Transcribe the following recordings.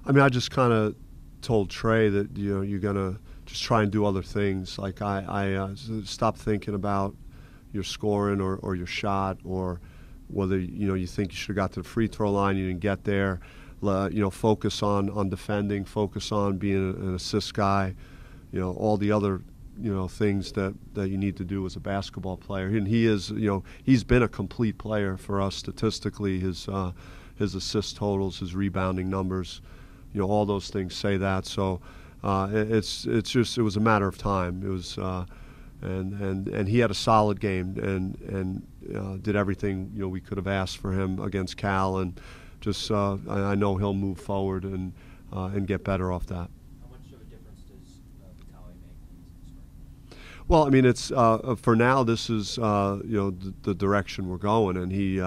I mean, I just kind of told Trey that you're gonna just try and do other things. Like I stop thinking about your scoring or your shot or whether you think you should have got to the free throw line, you didn't get there. Focus on defending, focus on being an assist guy. All the other things that you need to do as a basketball player. And he is he's been a complete player for us statistically. His assist totals, his rebounding numbers, all those things say that. So it was a matter of time. It was and he had a solid game and did everything we could have asked for him against Cal, and just I know he'll move forward and get better off that. How much of a difference does Vitaly make in this spring? Well, I mean, it's for now. This is the direction we're going, and he.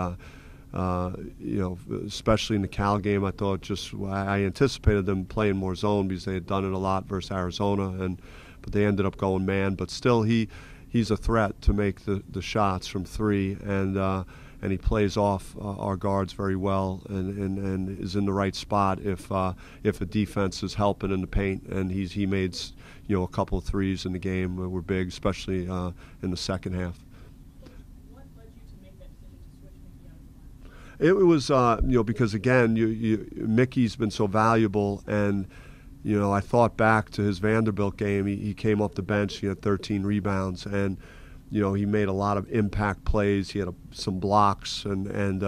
Especially in the Cal game, I thought I anticipated them playing more zone because they had done it a lot versus Arizona, but they ended up going man. But still, he's a threat to make the shots from three, and he plays off our guards very well, and is in the right spot if a defense is helping in the paint. And he made a couple of threes in the game that were big, especially in the second half. It was, because again, Mickey's been so valuable, and I thought back to his Vanderbilt game. He came off the bench. He had 13 rebounds, and he made a lot of impact plays. He had some blocks and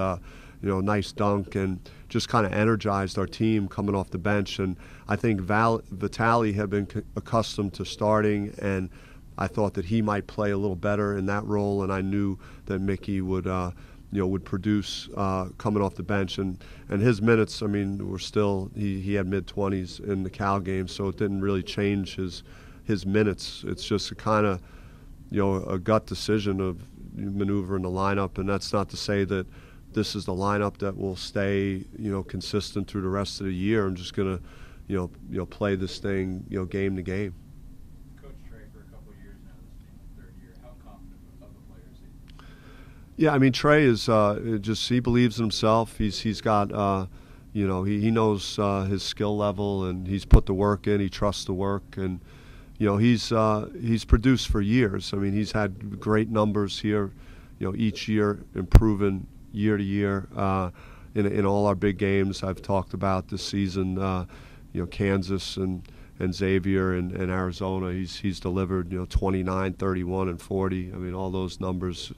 nice dunk, and just kind of energized our team coming off the bench. And I think Vitaly had been accustomed to starting, and I thought that he might play a little better in that role, and I knew that Mickey would produce coming off the bench, and his minutes, I mean, were still he had mid-20s in the Cal game, so it didn't really change his minutes. It's just a kind of a gut decision of maneuvering the lineup, and that's not to say that this is the lineup that will stay consistent through the rest of the year. I'm just gonna play this thing game to game. Yeah, I mean, Trey is he believes in himself. He's got he knows his skill level, and he's put the work in. He trusts the work, and he's produced for years. I mean, he's had great numbers here, each year improving year to year in all our big games. I've talked about this season, Kansas and Xavier and Arizona. He's delivered 29, 31, and 40. I mean, all those numbers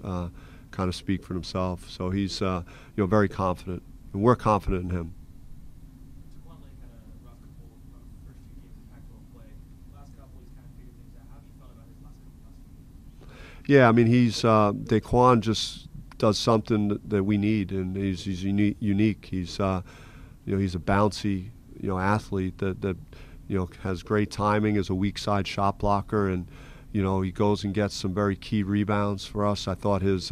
kind of speak for himself. So he's very confident, and we're confident in him. Yeah, I mean, Daquan just does something that we need, and he's unique. He's he's a bouncy athlete that has great timing as a weak side shot blocker, and he goes and gets some very key rebounds for us. I thought his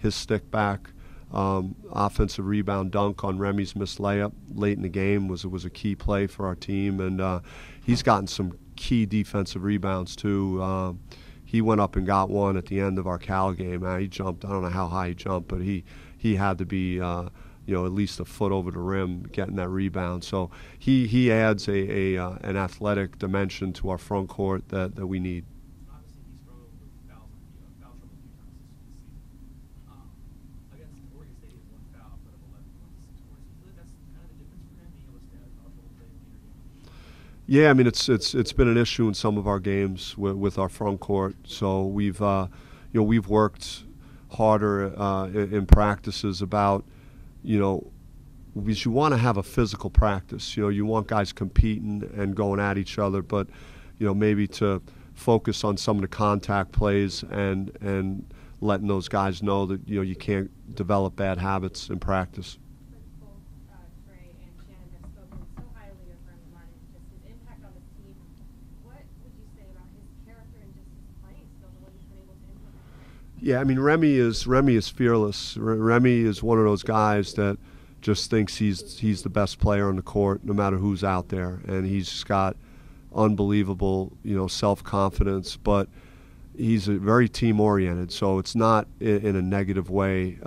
stick back offensive rebound dunk on Remy's missed layup late in the game was a key play for our team, and he's gotten some key defensive rebounds too. He went up and got one at the end of our Cal game. He jumped. I don't know how high he jumped, but he had to be at least a foot over the rim getting that rebound. So he adds an athletic dimension to our front court that we need. Yeah, I mean, it's been an issue in some of our games with our front court. So we've worked harder in practices about because you want to have a physical practice. You want guys competing and going at each other, but maybe to focus on some of the contact plays and letting those guys know that you can't develop bad habits in practice. Yeah, I mean, Remy is fearless. Remy is one of those guys that just thinks he's the best player on the court, no matter who's out there, and he's just got unbelievable self-confidence. But he's very team-oriented, so it's not in a negative way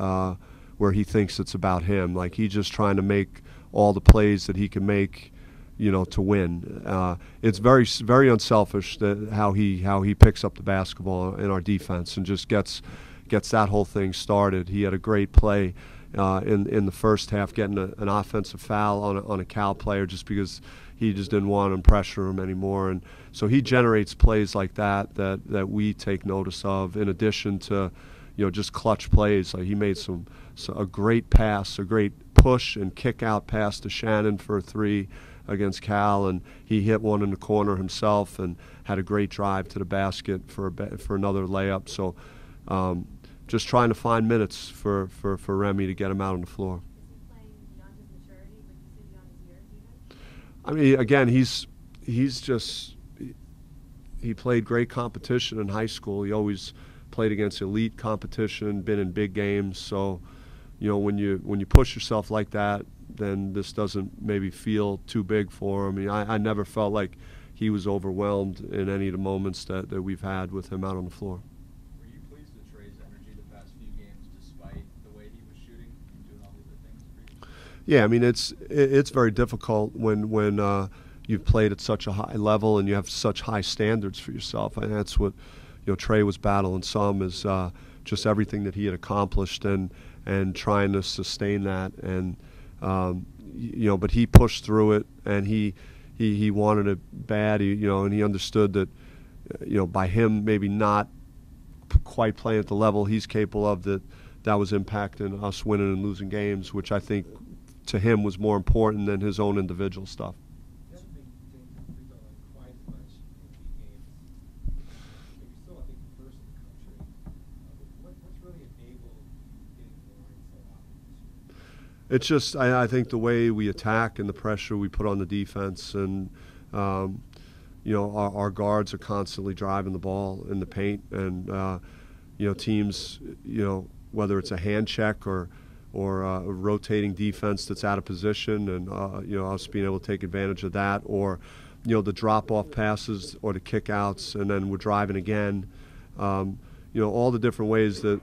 where he thinks it's about him. Like, he's just trying to make all the plays that he can make, to win. It's very unselfish how he picks up the basketball in our defense and just gets that whole thing started. He had a great play in the first half, getting an offensive foul on a Cal player just because he just didn't want to pressure him anymore. And so he generates plays like that we take notice of, in addition to just clutch plays. Like he made a great pass, a great push and kick out pass to Shannon for a 3 against Cal, and he hit one in the corner himself and had a great drive to the basket for another layup. So just trying to find minutes for Remy to get him out on the floor. Is he playing beyond his maturity, but you say beyond his years even? I mean, again, he played great competition in high school. He always played against elite competition, been in big games. So, when you push yourself like that, then this doesn't maybe feel too big for him. I mean, I never felt like he was overwhelmed in any of the moments that we've had with him out on the floor. Were you pleased with Trey's energy the past few games, despite the way he was shooting and doing all the other things for you? Yeah, I mean, it's very difficult when you've played at such a high level and you have such high standards for yourself. And that's what Trey was battling some, is just everything that he had accomplished and trying to sustain that. And but he pushed through it, and he wanted it bad. And he understood that by him maybe not quite playing at the level he's capable of, that was impacting us winning and losing games, which I think to him was more important than his own individual stuff. You haven't been getting free throw line quite as much in league games. But you're still, I think, first in the country. What's really enabled you getting to the line so often this year? It's just, I think the way we attack and the pressure we put on the defense, and our guards are constantly driving the ball in the paint, and teams, whether it's a hand check or a rotating defense that's out of position, and us being able to take advantage of that, or the drop-off passes or the kickouts, and then we're driving again. All the different ways that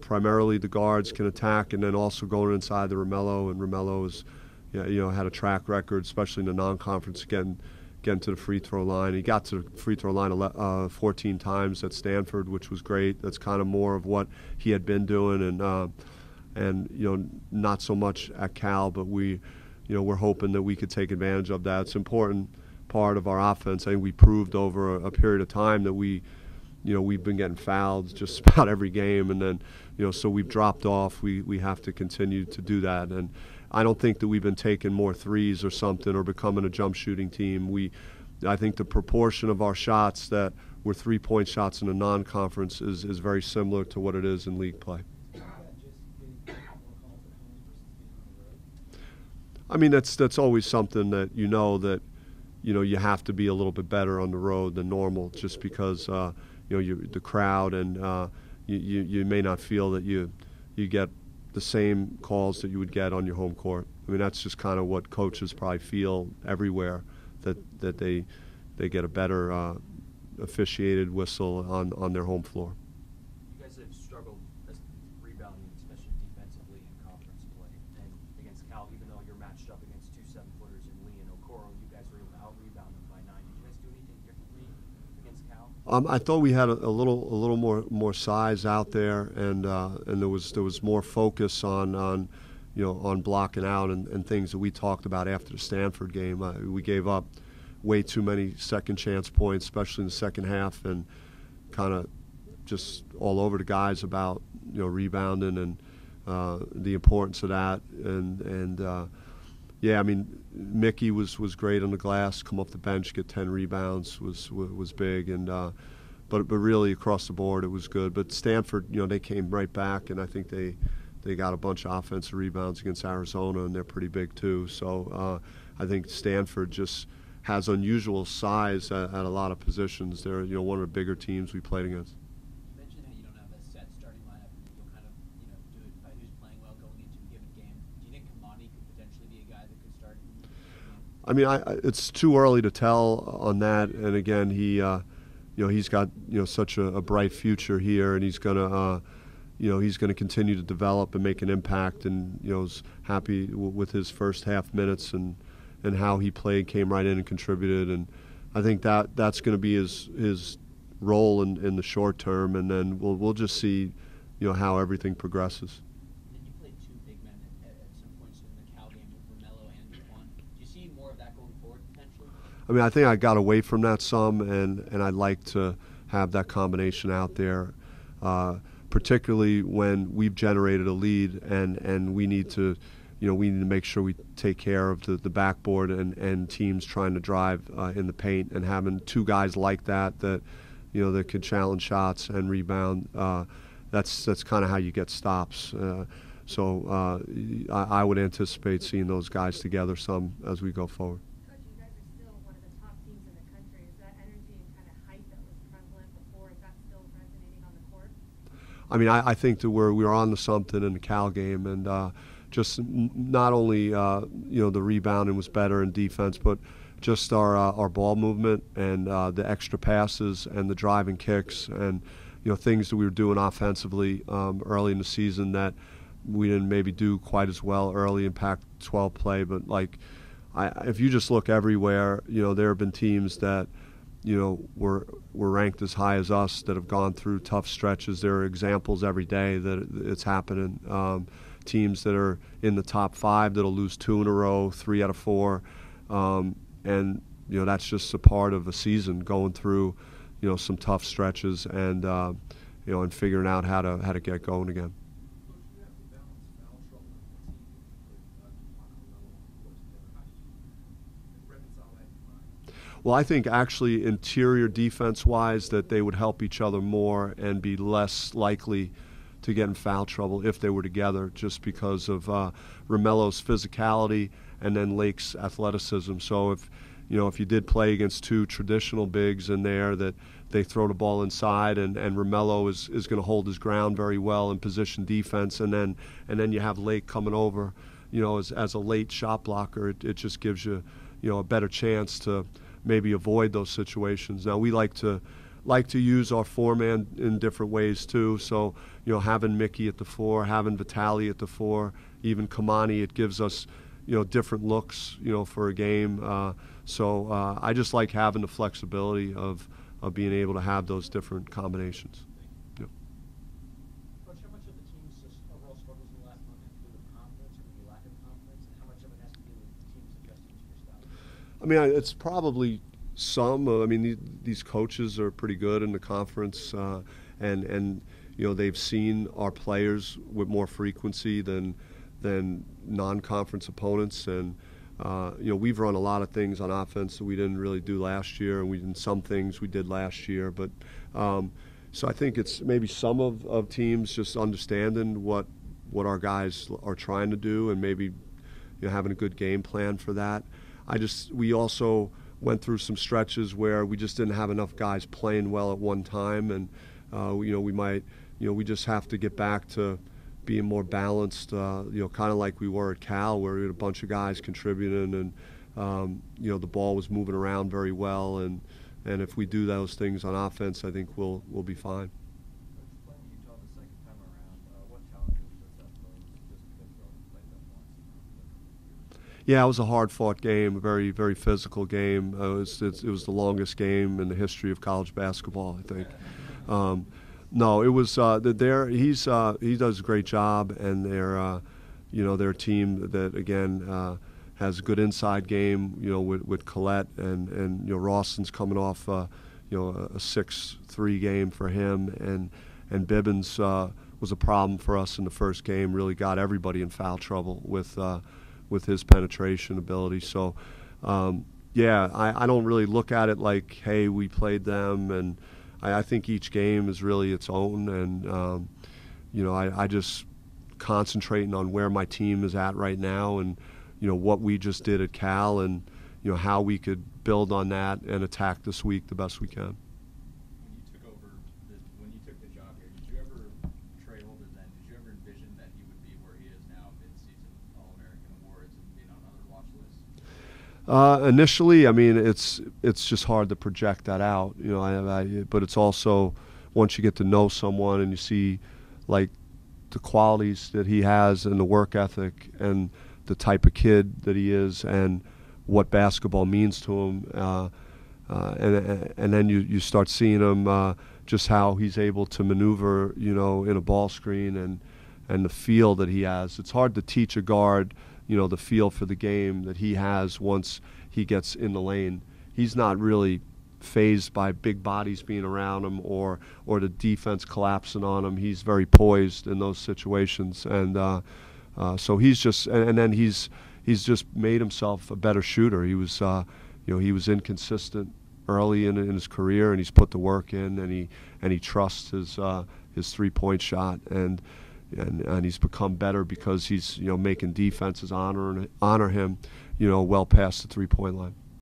primarily the guards can attack, and then also going inside the Romello, and Romello has had a track record, especially in the non-conference, getting to the free throw line. He got to the free throw line 14 times at Stanford, which was great. That's kind of more of what he had been doing, and not so much at Cal, but we're hoping that we could take advantage of that. It's an important part of our offense. I think we proved over a period of time that we've been getting fouled just about every game, and then so we've dropped off. We have to continue to do that, and I don't think that we've been taking more threes or something, or becoming a jump shooting team. I think the proportion of our shots that were 3-point shots in a non-conference is very similar to what it is in league play. I mean, that's always something that you have to be a little bit better on the road than normal, just because the crowd, and you may not feel that you get the same calls that you would get on your home court. I mean, that's just kind of what coaches probably feel everywhere, that they get a better officiated whistle on their home floor. You guys have struggled as rebounding, especially defensively in conference play. And against Cal, even though you're matched up against 2 7-footers in Lee and Okoro, you guys were able to out-rebound them by 9. Did you guys do anything differently against Cal? I thought we had a little more size out there, and there was more focus on blocking out and things that we talked about after the Stanford game. We gave up way too many second chance points, especially in the second half, and kind of just all over the guys about rebounding and the importance of that. And yeah, I mean, Mickey was great on the glass. Come off the bench, get 10 rebounds was big, and but really across the board it was good. But Stanford, they came right back, and I think they got a bunch of offensive rebounds against Arizona, and they're pretty big too. So I think Stanford just has unusual size at a lot of positions. They're one of the bigger teams we played against. You mentioned how you don't have a set starting lineup, and you'll kind of do it by who's playing well going into a given game. Do you think Kamani could potentially be a guy that could start? I mean, it's too early to tell on that. And again, he's got such a bright future here, and he's gonna continue to develop and make an impact. And is happy with his first half minutes, and and how he played, came right in and contributed, and I think that's going to be his role in the short term, and then we'll just see, how everything progresses. And then you played two big men at some points in the Cal game with Romello and Duquan. Do you see more of that going forward potentially? I mean, I think I got away from that some, and I'd like to have that combination out there, particularly when we've generated a lead and we need to, we need to make sure we take care of the backboard and teams trying to drive in the paint, and having two guys like that that can challenge shots and rebound. That's kind of how you get stops. So I would anticipate seeing those guys together some as we go forward. Coach, you guys are still one of the top teams in the country. Is that energy and kind of hype that was prevalent before, is that still resonating on the court? I mean, I think that we were on to something in the Cal game, and just not only the rebounding was better in defense, but just our ball movement and the extra passes and the driving kicks and things that we were doing offensively early in the season that we didn't maybe do quite as well early in Pac-12 play. But if you just look everywhere, there have been teams that were ranked as high as us that have gone through tough stretches. There are examples every day that it's happening. Teams that are in the top 5 that'll lose 2 in a row, 3 out of 4. And that's just a part of a season, going through some tough stretches and and figuring out how to get going again. Coach, you have to balance foul trouble and fatigue with Duquan and Romello close together. How do you reconcile that in your mind? Well, I think actually interior defense-wise that they would help each other more and be less likely to get in foul trouble if they were together, just because of Romello's physicality and then Lake's athleticism. So if you did play against two traditional bigs in there, that they throw the ball inside, and Romello is going to hold his ground very well in position defense, and then you have Lake coming over, as a late shot blocker. It just gives you a better chance to maybe avoid those situations. Now we like to use our 4-man in different ways too. So having Mickey at the 4, having Vitali at the 4, even Kamani, it gives us different looks for a game. So I just like having the flexibility of being able to have those different combinations. Yep. Coach, how much of the team's overall struggles in the last month have to do with confidence or maybe lack of confidence, and how much of it has to do with teams adjusting to your style? I mean, it's probably some. I mean, these coaches are pretty good in the conference, and they've seen our players with more frequency than non-conference opponents, and we've run a lot of things on offense that we didn't really do last year, and we did some things we did last year. But so I think it's maybe some of teams just understanding what our guys are trying to do, and maybe having a good game plan for that. We also went through some stretches where we just didn't have enough guys playing well at one time, and we just have to get back to being more balanced, kind of like we were at Cal, where we had a bunch of guys contributing, and the ball was moving around very well, and if we do those things on offense, I think we'll be fine. Coach, playing Utah the second time around, what challenges does that pose, just because you already played them once? Yeah, it was a hard-fought game, a very, very physical game. It was the longest game in the history of college basketball, I think. No, it was he does a great job, and they're a team that again has a good inside game, with Collette and Rawson's coming off a 6-3 game for him, and Bibbins was a problem for us in the first game. Really got everybody in foul trouble with his penetration ability. So I don't really look at it like, hey, we played them, and I think each game is really its own, and I just concentrating on where my team is at right now, and what we just did at Cal, and how we could build on that and attack this week the best we can. When you took the job here, did you ever, Trey Holder then, did you ever envision that he would be where he is now, mid-season All-American awards and being on other watch lists? Initially, I mean, it's just hard to project that out, but it's also, once you get to know someone and you see like the qualities that he has and the work ethic and the type of kid that he is, and what basketball means to him, and then you start seeing him just how he's able to maneuver, in a ball screen and the feel that he has. It's hard to teach a guard, the feel for the game that he has once he gets in the lane. He's not really phased by big bodies being around him or the defense collapsing on him. He's very poised in those situations, and so he's just and then he's just made himself a better shooter. He was he was inconsistent early in his career, and he's put the work in, and he trusts his 3-point shot, and he's become better because he's making defenses honor him well past the 3-point line.